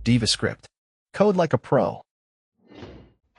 DivaScript. Code like a pro.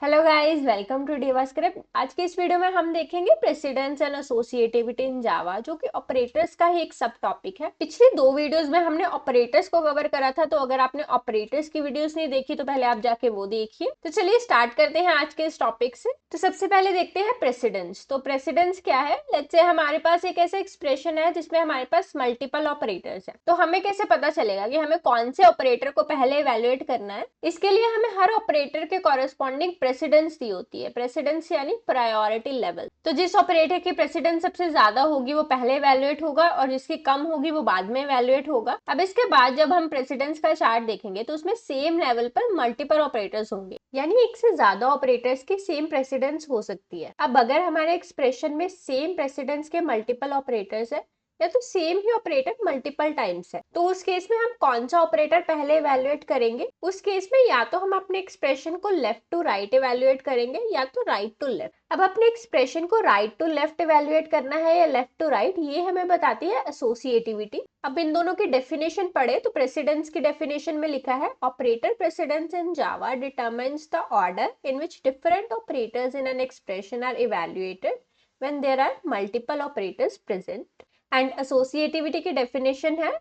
Hello guys, welcome to डिवास्क्रिप्ट। आज के इस वीडियो में हम देखेंगे precedence and associativity in Java, जो कि ऑपरेटर्स का ही एक सब टॉपिक है। पिछले दो वीडियोस में हमने ऑपरेटर्स को कवर करा था, तो अगर आपने ऑपरेटर्स की वीडियोस नहीं देखी तो पहले आप जाके वो देखिए। तो चलिए स्टार्ट करते हैं आज के इस टॉपिक से। तो सबसे पहले देखते हैं प्रेसिडेंस। तो प्रेसिडेंस क्या है? लेट्स से हमारे पास एक ऐसा एक्सप्रेशन है जिसमें हमारे पास मल्टीपल ऑपरेटर्स है। तो हमें कैसे पता चलेगा कि हमें कौन से ऑपरेटर को पहले इवेल्युएट करना है? इसके लिए हमें हर ऑपरेटर के कॉरेस्पॉन्डिंग प्रेसिडेंस दी होती है। प्रेसिडेंस यानी प्रायोरिटी लेवल। तो जिस ऑपरेटर की प्रेसिडेंस सबसे ज्यादा होगी वो पहले इवेल्युएट होगा, और जिसकी कम होगी वो बाद में इवेल्युएट होगा। अब इसके बाद जब हम प्रेसिडेंस का चार्ट देखेंगे तो उसमें सेम लेवल पर मल्टीपल ऑपरेटर्स होंगे, यानी एक से ज्यादा ऑपरेटर्स की सेम प्रेसिडेंस हो सकती है। अब अगर हमारे एक्सप्रेशन में सेम प्रेसिडेंस के मल्टीपल ऑपरेटर्स है, या तो सेम ही ऑपरेटर मल्टीपल टाइम्स है, तो उस केस में हम कौन सा ऑपरेटर पहले इवेल्युएट करेंगे? उस केस में या तो हम अपने एक्सप्रेशन को लेफ्ट टू राइट इवेल्युएट करेंगे या तो राइट टू लेफ्ट। अब अपने एक्सप्रेशन को राइट टू लेफ्ट इवेल्युएट करना है या लेफ्ट टू राइट, ये हमें बताती है एसोसिएटिविटी। अब इन दोनों की डेफिनेशन पढ़े तो प्रेसिडेंस की डेफिनेशन में लिखा है, operator precedence in Java determines the order in which different operators in an expression are evaluated when there are multiple operators present. And associativity की definition है,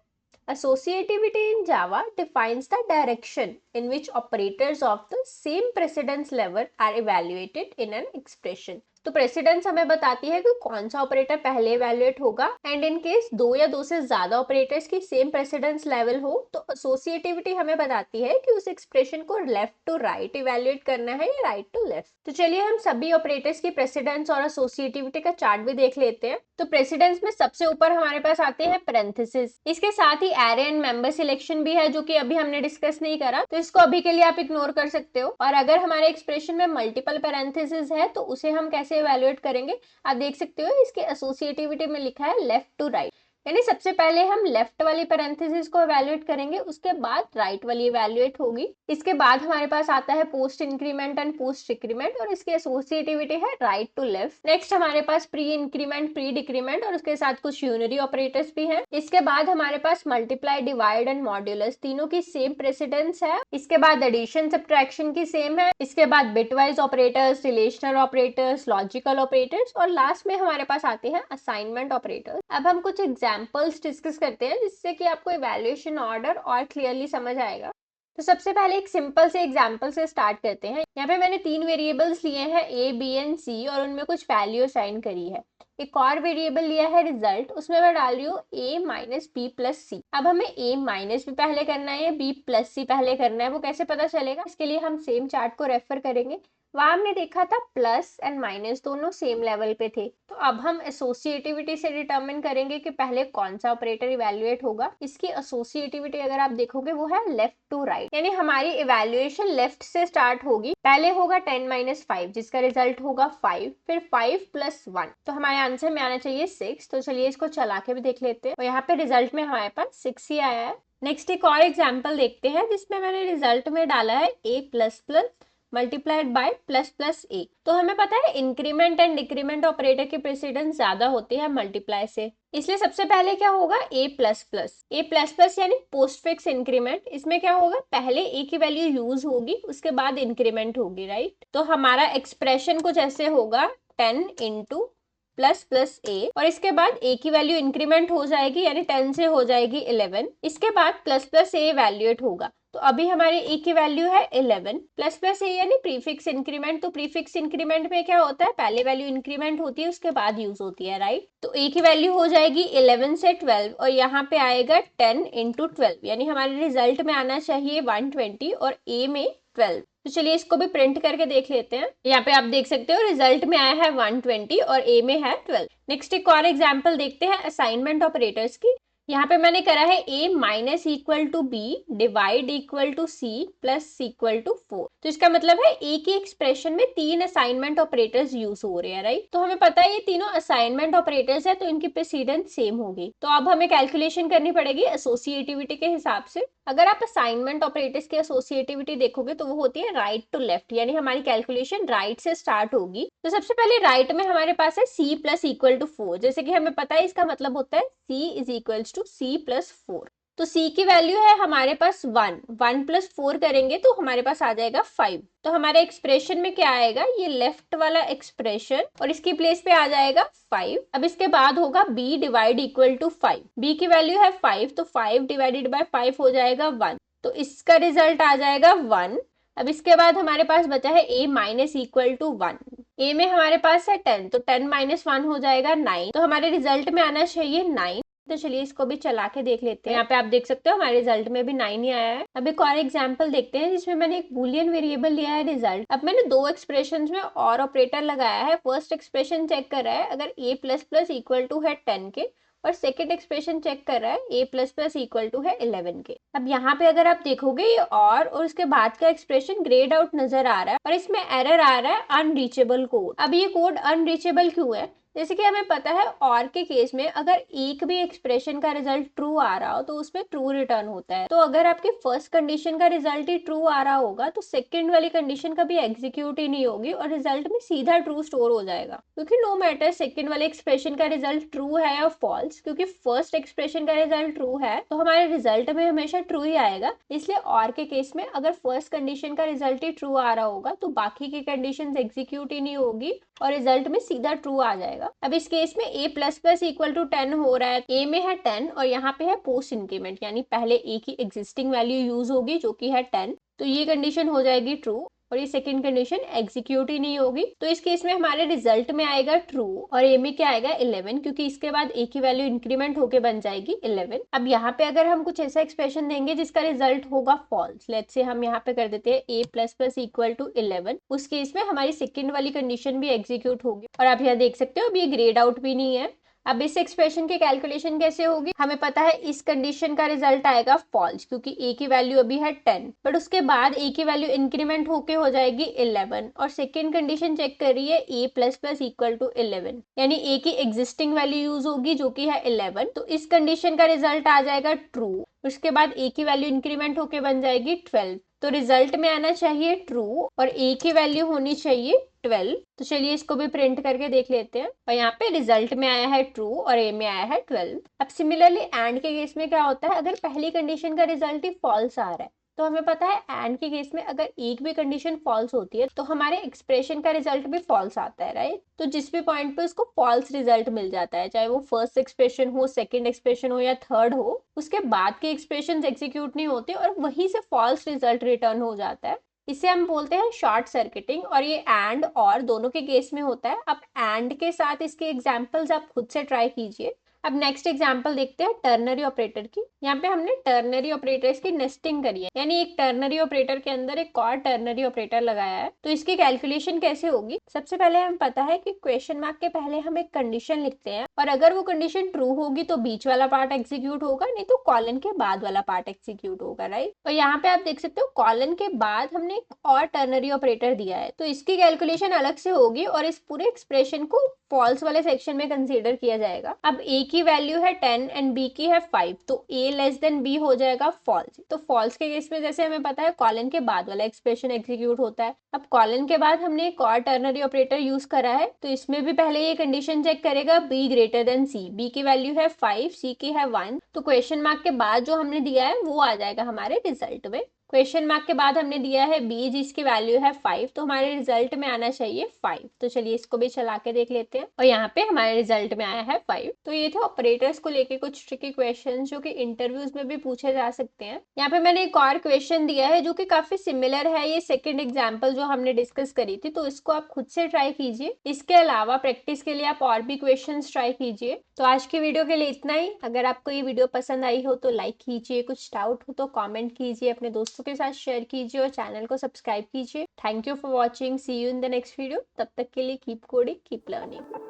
associativity in Java defines the direction in which operators of the same precedence level are evaluated in an expression. तो precedence हमें बताती है कि कौन सा operator पहले इवेल्युएट होगा, एंड इन केस दो या दो से ज्यादा ऑपरेटर्स की सेम प्रेसिडेंस लेवल हो तो एसोसिएटिविटी हमें बताती है कि उस एक्सप्रेशन को लेफ्ट टू राइट इवेल्युएट करना है या राइट टू लेफ्ट। तो चलिए हम सभी ऑपरेटर्स की प्रेसिडेंस और एसोसिएटिविटी का चार्ट भी देख लेते हैं। तो प्रेसिडेंस में सबसे ऊपर हमारे पास आते हैं पैरेंथेसिस। इसके साथ ही एरे एंड मेंबर सिलेक्शन भी है, जो कि अभी हमने डिस्कस नहीं करा, तो इसको अभी के लिए आप इग्नोर कर सकते हो। और अगर हमारे एक्सप्रेशन में मल्टीपल पैरेंथेसिस है तो उसे हम कैसे इवेल्युएट करेंगे? आप देख सकते हो इसके एसोसिएटिविटी में लिखा है लेफ्ट टू राइट, यानी सबसे पहले हम लेफ्ट वाली पैरेंथेसिस को इवेल्युएट करेंगे, उसके बाद राइट वाली इवेल्युएट होगी। इसके बाद हमारे पास आता है post increment and post decrement, और इसकी एसोसिएटिविटी है राइट टू लेफ्ट। नेक्स्ट हमारे पास प्री इंक्रीमेंट, प्री डिक्रीमेंट, और उसके साथ कुछ यूनरी ऑपरेटर्स भी हैं। इसके बाद हमारे पास मल्टीप्लाई, डिवाइड एंड मॉड्यूलस, तीनों की सेम प्रेसिडेंस है। इसके बाद एडिशन, सब्ट्रैक्शन की सेम है। इसके बाद bitwise operators, relational operators, logical operators, और लास्ट में हमारे पास आते हैं असाइनमेंट ऑपरेटर्स। अब हम कुछ एग्जाम्पल्स डिस्कस करते हैं जिससे कि आपको इवैल्यूएशन ऑर्डर और क्लियरली समझ आएगा। तो सबसे पहले एक सिंपल से एग्जाम्पल से स्टार्ट करते हैं। यहाँ पे मैंने तीन वेरिएबल्स लिए हैं ए, बी एंड सी, और उनमें कुछ वैल्यू असाइन करी है। एक और वेरिएबल लिया है रिजल्ट, उसमें मैं डाल रही हूँ a माइनस बी प्लस सी। अब हमें a माइनस भी पहले करना है या b प्लस सी पहले करना है, वो कैसे पता चलेगा? इसके लिए हम सेम चार्ट को रेफर करेंगे। वहां हमने देखा था प्लस एंड माइनस दोनों सेम लेवल पे थे। तो अब हम एसोसिएटिविटी से डिटरमिन करेंगे कि पहले कौन सा ऑपरेटर इवेल्युएट होगा। इसकी एसोसिएटिविटी अगर आप देखोगे वो है लेफ्ट टू राइट, यानी हमारी इवेल्युएशन लेफ्ट से स्टार्ट होगी। पहले होगा 10 माइनस 5 जिसका रिजल्ट होगा 5, फिर 5 प्लस 1, तो हमारे आंसर में आना चाहिए 6। तो चलिए इसको चला के भी देख लेते हैं, और यहाँ पे रिजल्ट में हमारे पास 6 ही आया है। नेक्स्ट एक और एग्जाम्पल देखते हैं जिसमें मैंने रिजल्ट में डाला है a plus plus multiplied by plus plus a. तो हमें पता है इंक्रीमेंट एंड डिक्रीमेंट ऑपरेटर की प्रेसिडेंस ज्यादा होती है मल्टीप्लाई से, इसलिए सबसे पहले क्या होगा? ए प्लस प्लस। ए प्लस प्लस यानी पोस्ट फिक्स इंक्रीमेंट, इसमें क्या होगा? पहले ए की वैल्यू यूज होगी, उसके बाद इंक्रीमेंट होगी, राइट? तो हमारा एक्सप्रेशन कुछ ऐसे होगा 10 इंटू प्लस प्लस ए, और इसके बाद ए की वैल्यू इंक्रीमेंट हो जाएगी, यानी 10 से हो जाएगी 11। इसके बाद प्लस प्लस ए वैल्यूएट होगा, तो अभी हमारे ए की वैल्यू है 11 प्लस प्लस ए यानी प्रीफिक्स इंक्रीमेंट। तो प्रीफिक्स इंक्रीमेंट में क्या होता है? पहले वैल्यू इंक्रीमेंट होती है, उसके बाद यूज होती है, राइट? तो ए की वैल्यू हो जाएगी 11 से 12, और यहाँ पे आएगा 10 इंटू 12, यानी हमारे रिजल्ट में आना चाहिए 120 और ए में 12। तो चलिए इसको भी प्रिंट करके देख लेते हैं। यहाँ पे आप देख सकते हो रिजल्ट में आया है 120 और ए में है 12। नेक्स्ट एक और एग्जाम्पल देखते हैं असाइनमेंट ऑपरेटर्स की। यहाँ पे मैंने करा है a minus equal to b divide equal to c plus equal to 4। तो इसका मतलब है a की एक्सप्रेशन में तीन असाइनमेंट ऑपरेटर्स यूज हो रहे हैं, राइट? तो हमें पता है ये तीनों असाइनमेंट ऑपरेटर्स है, तो इनकी प्रेसिडेंस सेम होगी। तो अब हमें कैलकुलेशन करनी पड़ेगी एसोसिएटिविटी के हिसाब से। अगर आप असाइनमेंट ऑपरेटर्स की एसोसिएटिविटी देखोगे तो वो होती है राइट टू लेफ्ट, यानी हमारी कैलकुलेशन राइट से स्टार्ट होगी। तो सबसे पहले राइट में हमारे पास है c प्लस इक्वल टू 4, जैसे कि हमें पता है इसका मतलब होता है c is equal to c plus 4। तो c की वैल्यू है हमारे पास 1 प्लस 4 करेंगे तो हमारे पास आ जाएगा 5। तो हमारे एक्सप्रेशन में क्या आएगा, ये लेफ्ट वाला एक्सप्रेशन और इसकी प्लेस पे आ जाएगा 5। अब इसके बाद होगा b divide equal to 5। b की वैल्यू है 5 तो 5 डिवाइडेड बाय 5 हो जाएगा 1, तो इसका रिजल्ट आ जाएगा 1। अब इसके बाद हमारे पास बचा है a minus equal to 1। a में हमारे पास है 10 तो 10 माइनस 1 हो जाएगा 9, तो हमारे रिजल्ट में आना चाहिए 9। तो चलिए इसको भी चला के देख लेते हैं। यहाँ पे आप देख सकते हो हमारे रिजल्ट में भी 9 ही आया है। अब एक और एग्जांपल देखते हैं जिसमें मैंने एक बूलियन वेरिएबल लिया है रिजल्ट। अब मैंने दो एक्सप्रेशन में और ऑपरेटर लगाया है। फर्स्ट एक्सप्रेशन चेक कर रहा है अगर a plus plus equal to है 10 के, और सेकेंड एक्सप्रेशन चेक कर रहा है a plus plus equal to है 11 के। अब यहाँ पे अगर आप देखोगे ये और उसके बाद का एक्सप्रेशन ग्रेड आउट नजर आ रहा है और इसमें एरर आ रहा है अनरीचेबल कोड। अब ये कोड अनरीचेबल क्यों है, जैसे कि हमें पता है और के केस में अगर एक भी एक्सप्रेशन का रिजल्ट ट्रू आ रहा हो तो उसमें ट्रू रिटर्न होता है। तो अगर आपकी फर्स्ट कंडीशन का रिजल्ट ही ट्रू आ रहा होगा तो सेकंड वाली कंडीशन कभी एग्जीक्यूट ही नहीं होगी और रिजल्ट में सीधा ट्रू स्टोर हो जाएगा, क्योंकि नो मैटर सेकंड वाले एक्सप्रेशन का रिजल्ट ट्रू है या फॉल्स, क्योंकि फर्स्ट एक्सप्रेशन का रिजल्ट ट्रू है तो हमारे रिजल्ट में हमेशा ट्रू ही आएगा। इसलिए और के केस में अगर फर्स्ट कंडीशन का रिजल्ट ही ट्रू आ रहा होगा तो बाकी की कंडीशन एग्जीक्यूट ही नहीं होगी और रिजल्ट में सीधा ट्रू आ जाएगा। अब इस केस में a plus plus equal to 10 हो रहा है, a में है 10 और यहाँ पे है पोस्ट इंक्रीमेंट, यानी पहले a की एग्जिस्टिंग वैल्यू यूज होगी जो कि है 10, तो ये कंडीशन हो जाएगी ट्रू और ये सेकंड कंडीशन एग्जीक्यूट ही नहीं होगी। तो इस केस में हमारे रिजल्ट में आएगा ट्रू और a में क्या आएगा 11, क्योंकि इसके बाद a की वैल्यू इंक्रीमेंट होके बन जाएगी 11। अब यहाँ पे अगर हम कुछ ऐसा एक्सप्रेशन देंगे जिसका रिजल्ट होगा फॉल्स, लेट्स से हम यहाँ पे कर देते हैं a plus plus equal to 11, उस केस में हमारी सेकेंड वाली कंडीशन भी एग्जीक्यूट होगी। और आप यहाँ देख सकते हो अब ये ग्रेड आउट भी नहीं है। अब इस एक्सप्रेशन की कैलकुलेशन कैसे होगी, हमें पता है इस कंडीशन का रिजल्ट आएगा फॉल्स क्योंकि a की वैल्यू अभी है 10, बट उसके बाद a की वैल्यू इंक्रीमेंट होके हो जाएगी 11 और सेकेंड कंडीशन चेक करिए a plus plus equal to 11, यानी a की एग्जिस्टिंग वैल्यू यूज होगी जो कि है 11, तो इस कंडीशन का रिजल्ट आ जाएगा ट्रू। उसके बाद a की वैल्यू इंक्रीमेंट होके बन जाएगी 12, तो रिजल्ट में आना चाहिए ट्रू और a की वैल्यू होनी चाहिए 12। तो चलिए इसको भी प्रिंट करके देख लेते हैं और यहाँ पे रिजल्ट में आया है ट्रू और a में आया है 12। अब सिमिलरली एंड के केस में क्या होता है, अगर पहली कंडीशन का रिजल्ट ही फॉल्स आ रहा है तो हमें पता है एंड के केस में अगर एक भी कंडीशन फॉल्स होती है तो हमारे एक्सप्रेशन का रिजल्ट भी फॉल्स आता है, राइट। तो जिस भी पॉइंट पे उसको फॉल्स रिजल्ट मिल जाता है, चाहे वो फर्स्ट एक्सप्रेशन हो, सेकंड एक्सप्रेशन हो या थर्ड हो, उसके बाद के एक्सप्रेशन एग्जीक्यूट नहीं होते और वहीं से फॉल्स रिजल्ट रिटर्न हो जाता है। इसे हम बोलते हैं शॉर्ट सर्किटिंग और ये एंड और दोनों के केस में होता है। अब एंड के साथ इसके एग्जाम्पल्स आप खुद से ट्राई कीजिए। अब नेक्स्ट एग्जांपल देखते हैं टर्नरी ऑपरेटर की। यहाँ पे हमने टर्नरी ऑपरेटर्स की नेस्टिंग करी है, यानी एक टर्नरी ऑपरेटर के अंदर एक और टर्नरी ऑपरेटर लगाया है। तो इसकी कैलकुलेशन कैसे होगी, सबसे पहले हमें पता है कि क्वेश्चन मार्क के पहले हम एक कंडीशन लिखते हैं और अगर वो कंडीशन ट्रू होगी तो बीच वाला पार्ट एग्जीक्यूट होगा, नहीं तो कॉलन के बाद वाला पार्ट एग्जीक्यूट होगा, राइट। और यहाँ पे आप देख सकते हो कॉलन के बाद हमने एक और टर्नरी ऑपरेटर दिया है, तो इसकी कैलकुलेशन अलग से होगी और इस पूरे एक्सप्रेशन को फॉल्स वाले सेक्शन में कंसीडर किया जाएगा। अब a की वैल्यू है 10 एंड b की है 5, तो a लेस देन b हो जाएगा फॉल्स। तो फॉल्स के केस में जैसे हमें पता है कॉलन के बाद वाला एक्सप्रेशन एग्जीक्यूट होता है। अब कॉलन के बाद हमने एक और टर्नरी ऑपरेटर यूज करा है, तो इसमें भी पहले ये कंडीशन चेक करेगा b greater than c। b की वैल्यू है 5, c की है 1, तो क्वेश्चन मार्क के बाद जो हमने दिया है वो आ जाएगा हमारे रिजल्ट में। क्वेश्चन मार्क के बाद हमने दिया है b जिसकी वैल्यू है 5, तो हमारे रिजल्ट में आना चाहिए 5। तो चलिए इसको भी चला के देख लेते हैं और यहाँ पे हमारे रिजल्ट में आया है 5। तो ये थे ऑपरेटर्स को लेके कुछ ट्रिकी क्वेश्चंस जो कि इंटरव्यूज में भी पूछे जा सकते हैं। यहाँ पे मैंने एक और क्वेश्चन दिया है जो कि काफी सिमिलर है ये सेकेंड एग्जाम्पल जो हमने डिस्कस करी थी, तो इसको आप खुद से ट्राई कीजिए। इसके अलावा प्रैक्टिस के लिए आप और भी क्वेश्चन ट्राई कीजिए। तो आज की वीडियो के लिए इतना ही। अगर आपको ये वीडियो पसंद आई हो तो लाइक कीजिए, कुछ डाउट हो तो कॉमेंट कीजिए, अपने दोस्तों के साथ शेयर कीजिए और चैनल को सब्सक्राइब कीजिए। Thank you for watching, see you in the next video. तब तक के लिए कीप कोडिंग, कीप लर्निंग।